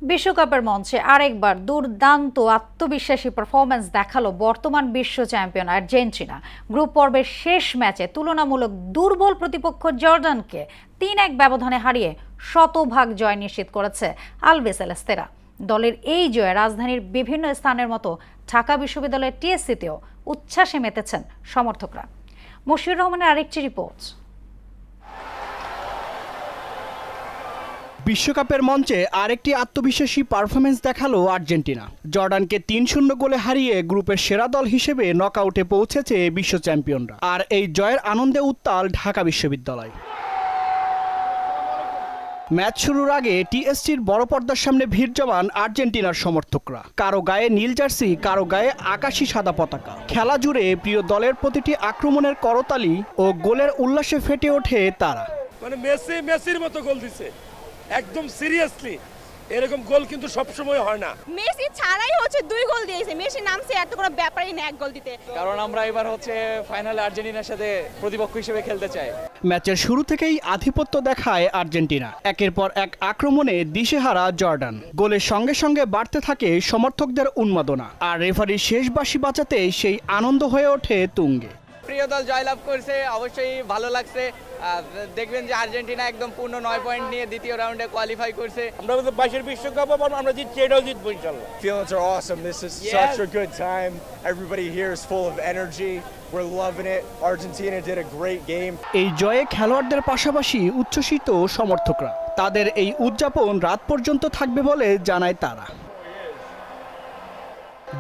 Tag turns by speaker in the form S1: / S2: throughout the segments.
S1: বিশ্বকাপের মঞ্চে আরেকবার দুর্দান্ত আত্মবিশ্বাসী পারফরম্যান্স দেখালো বর্তমান বিশ্ব চ্যাম্পিয়ন আর্জেন্টিনা। গ্রুপ পর্বের শেষ ম্যাচে তুলনামূলক দুর্বল প্রতিপক্ষ জর্ডানকে ৩-১ ব্যবধানে হারিয়ে শতভাগ জয় নিশ্চিত করেছে আলবিসেলেস্তেরা। দলের এই জয়ে রাজধানীর বিভিন্ন স্থানের মতো ঢাকা বিশ্ববিদ্যালয়ের টিএসসিতেও উচ্ছ্বাসে মেতেছেন সমর্থকরা। মশিউর রহমানের আরেকটি রিপোর্ট।
S2: বিশ্বকাপের মঞ্চে আরেকটি আত্মবিশ্বাসী পারফরমেন্স দেখালো আর্জেন্টিনা। জর্ডানকে ৩-০ গোলে হারিয়ে গ্রুপের সেরা দল হিসেবে নকআউটে পৌঁছেছে বিশ্ব চ্যাম্পিয়নরা। আর এই জয়ের আনন্দে উত্তাল ঢাকা বিশ্ববিদ্যালয়। ম্যাচ শুরুর আগে টিএসসির বড় পর্দার সামনে ভিড় জমান আর্জেন্টিনার সমর্থকরা। কারো গায়ে নীল জার্সি, কারো গায়ে আকাশি সাদা পতাকা। খেলা জুড়ে প্রিয় দলের প্রতিটি আক্রমণের করতালি ও গোলের উল্লাসে ফেটে ওঠে তারা।
S3: মানে মেসির মতো গোল দিছে, একদম সিরিয়াসলি। এরকম গোল কিন্তু সবসময় হয় না।
S4: মেসি ছাড়াই 2 গোল দিয়েছে। মেসি নামছে এত কোনো ব্যাপারই না 1 গোল দিতে।
S5: কারণ আমরা এবার ফাইনালে আর্জেন্টিনার সাথে প্রতিপক্ষ হিসেবে খেলতে চাই।
S2: ম্যাচের শুরু থেকেই আধিপত্য দেখায় আর্জেন্টিনা। একের পর এক আক্রমণে দিশেহারা জর্ডান। গোলের সঙ্গে সঙ্গে বাড়তে থাকে সমর্থকদের উন্মাদনা। আর রেফারির শেষ বাঁশি বাঁচাতে সেই আনন্দ হয়ে ওঠে তুঙ্গে।
S5: প্রিয় দল জয়লাভ করছে, অবশ্যই ভালো লাগছে। দেখবেন যে আর্জেন্টিনা একদম পূর্ণ 9 পয়েন্ট নিয়ে দ্বিতীয় রাউন্ডে কোয়ালিফাই করছে।
S3: আমরা 22-এর বিশ্বকাপ আমরা জিতছি, এটাও জিতবো ইনশাআল্লাহ।
S6: Feelings are awesome. This is such a good time. Everybody here is full of energy. We're loving it. Argentina did a great game.
S2: এই জয়ে খেলোয়াড়দের পাশাপাশি উচ্ছ্বসিত সমর্থকরা। তাদের এই উদযাপন রাত পর্যন্ত থাকবে বলে জানায় তারা।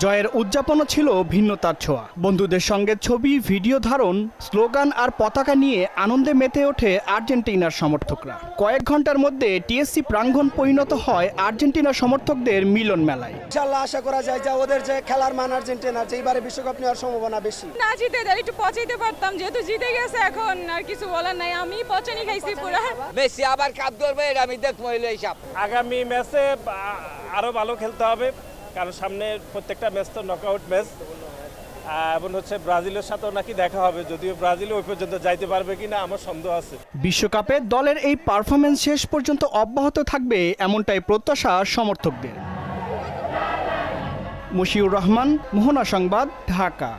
S2: জয়ের উদযাপনও ছিল ভিন্নতার ছোঁয়া। বন্ধুদের সঙ্গে ছবি, ভিডিও ধারণ, স্লোগান আর পতাকা নিয়ে আনন্দে মেতে ওঠে আর্জেন্টিনার সমর্থকরা। কয়েক ঘন্টার মধ্যে টিএসসি প্রাঙ্গণ পরিণত হয় আর্জেন্টিনার সমর্থকদের মিলন মেলায়।
S7: ইনশাআল্লাহ আশা করা যায় যে ওদের যে খেলার মান আর্জেন্টিনার, যে এবারে বিশ্বকাপ নেওয়ার সম্ভাবনা বেশি।
S4: না জিতে দেয় একটু পচাইতে পারতাম, যেহেতু জিতে গেছে এখন আর কিছু বলার নাই। আমি পচানি খাইছি পুরো।
S5: মেসি আবার কাপ ধরবে, এটা আমি দেখবো হইলো হিসাব।
S3: আগামী ম্যাচে আরো ভালো খেলতে হবে, কারণ সামনে প্রত্যেকটা ম্যাচ তো নকআউট ম্যাচ। এবং ব্রাজিলের সাথেও নাকি দেখা হবে, যদিও ব্রাজিল ওই পর্যন্ত যাইতে পারবে কিনা আমার সন্দেহ আছে।
S2: বিশ্বকাপে দলের এই পারফরমেন্স শেষ পর্যন্ত অব্যাহত থাকবে এমনটাই প্রত্যাশা সমর্থকদের। মশিউর রহমান, মোহনা সংবাদ, ঢাকা।